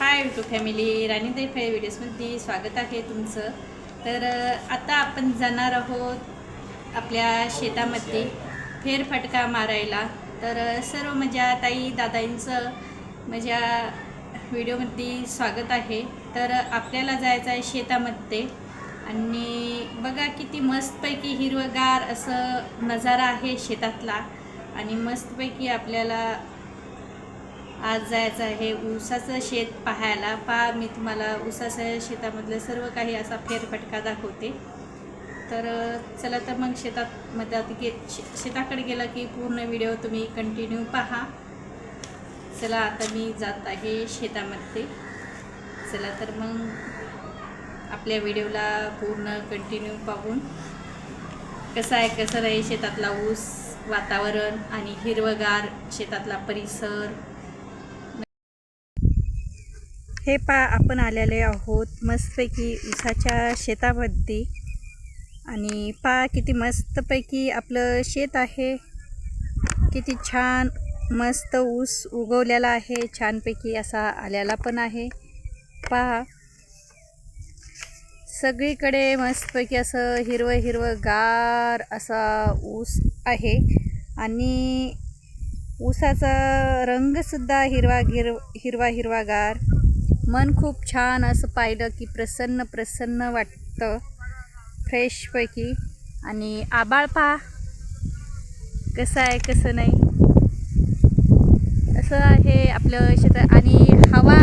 Hi YouTube family, राणीताई फळे व्हिडिओजमध्ये स्वागत आहे तुमचं. तर आता आपण जाणार आहोत आपल्या शेतामध्ये फेरफटका मारायला. तर सर्व माझ्या ताई दादांचं माझ्या व्हिडिओमध्ये स्वागत आहे. तर आपल्याला जायचं आहे शेतामध्ये आणि बघा किती मस्तपैकी हिरवगार असं नजारा आहे शेतातला. आणि मस्तपैकी आपल्याला आज जायचं आहे ऊसाचं शेत पाहायला. मी तुम्हाला ऊसाच्या शेतामधलं सर्व काही असा फेरफटका दाखवते. तर चला तर मग शेताकडे गेला की पूर्ण व्हिडिओ तुम्ही कंटिन्यू पहा. चला आता मी जात आहे शेतामध्ये. चला तर मग आपल्या व्हिडिओला पूर्ण कंटिन्यू पाहून कसं नाही शेतातला ऊस, वातावरण आणि हिरवगार शेतातला परिसर. हे आपण आलेले आहोत मस्तपैकी ऊसाच्या शेतामध्ये. आणि किती मस्तपैकी आपलं शेत आहे. किती छान मस्त ऊस उगवलेला आहे, छानपैकी असा आलेला पण आहे. सगळीकडे मस्तपैकी असं हिरवं गार असा ऊस आहे. आणि ऊसाचा रंगसुद्धा हिरवागार. मन खूप छान असं पाहिलं की प्रसन्न वाटतं, फ्रेशपैकी. आणि आभाळ कसं आहे कसं नाही असं आहे आपलं शेतात. आणि हवा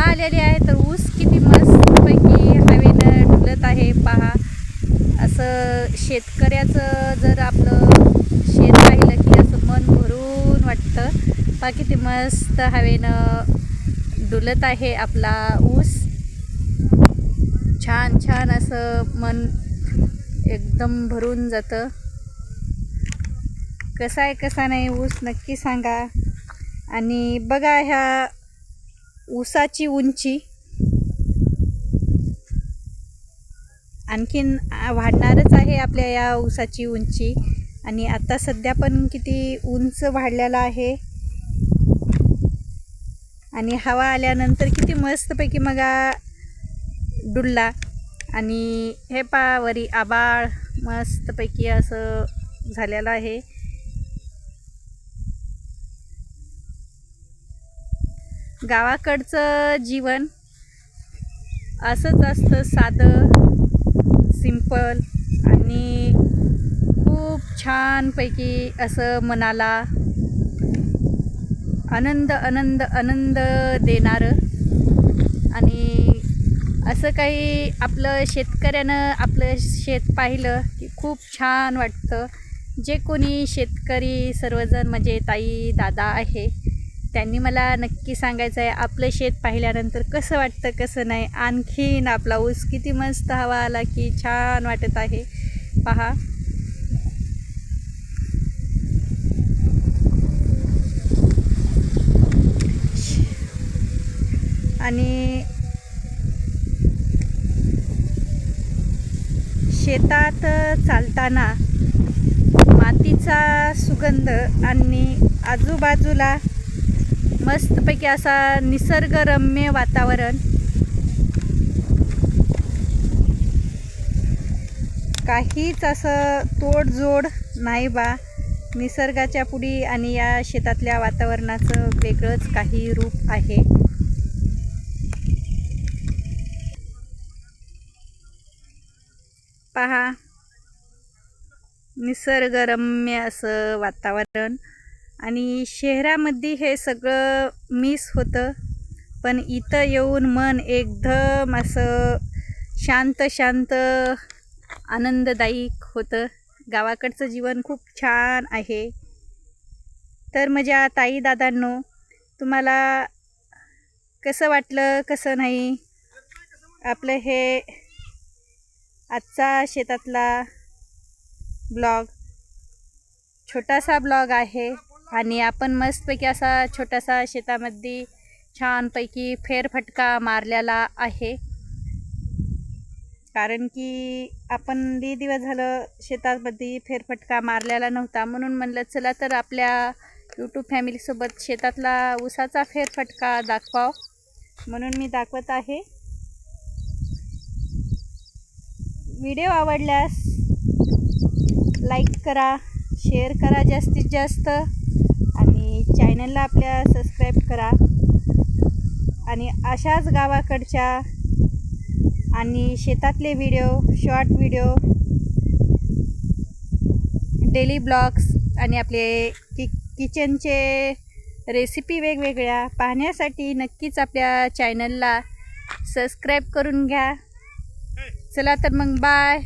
आलेली आहे. तर ऊस किती मस्तपैकी हवेनं डुलत आहे असं शेतकऱ्याचं जर आपलं शेत पाहिलं की असं मन भरून वाटतं. किती मस्त हवेनं डुलत आहे आपला ऊस. छान असं मन एकदम भरून जातं. कसा नाही ऊस नक्की सांगा. आणि बघा ह्या ऊसाची उंची आणखीन वाढणारच आहे आपल्या या ऊसाची उंची. आणि आता सध्या पण किती उंच वाढलेला आहे. आणि हवा आल्यानंतर किती मस्तपैकी डुलला. आणि हे वरी आभाळ मस्तपैकी असं झालेलं आहे. गावाकडचं जीवन असंच असतं, साधं सिंपल आणि खूप छानपैकी असं मनाला आनंद देणारं. आणि असं काही आपलं शेतकऱ्यानं आपलं शेत पाहिलं की खूप छान वाटतं. जे कोणी शेतकरी सर्वजण म्हणजे ताई दादा आहे त्यांनी मला नक्की सांगायचं आहे आपलं शेत पाहिल्यानंतर कसं वाटतं कसं नाही. आणखीन आपला ऊस किती मस्त हवा आला की छान वाटत आहे पहा. आणि शेतात चालताना मातीचा सुगंध आणि आजूबाजूला मस्तपैकी असा निसर्गरम्य वातावरण. काहीच असं तोडजोड नाही निसर्गाच्या पुढी. आणि या शेतातल्या वातावरणाचं वेगळंच काही रूप आहे. पहा निसर्गरम्य असं वातावरण. आणि शहरामध्ये हे सगळं मिस होतं, पण इथं येऊन मन एकदम असं शांत आनंददायक होतं. गावाकडचं जीवन खूप छान आहे. तर माझ्या ताई दादांनो, तुम्हाला कसं वाटलं कसं नाही आपलं हे आजचा शेतातला ब्लॉग. छोटासा ब्लॉग आहे. आणि आपण मस्तपैकी असा छोटासा शेतामध्ये छानपैकी फेरफटका मारलेला आहे. कारण की आपण लई दिवस झालं शेतामध्ये फेरफटका मारलेला नव्हता. म्हणून म्हणलं चला तर आपल्या यूट्यूब फॅमिलीसोबत शेतातला ऊसाचा फेरफटका दाखवाव म्हणून मी दाखवत आहे. व्हिडिओ आवडल्यास लाईक करा, शेअर करा जास्तीत जास्त आणि चॅनलला आपल्या सबस्क्राईब करा. आणि अशाच गावाकडच्या आणि शेतातले video, short video, daily blogs आणि आपले किचनचे रेसिपी वेगवेगळ्या पाहण्यासाठी नक्कीच आपल्या चॅनलला सबस्क्राईब करून घ्या. चला तर मग बाय.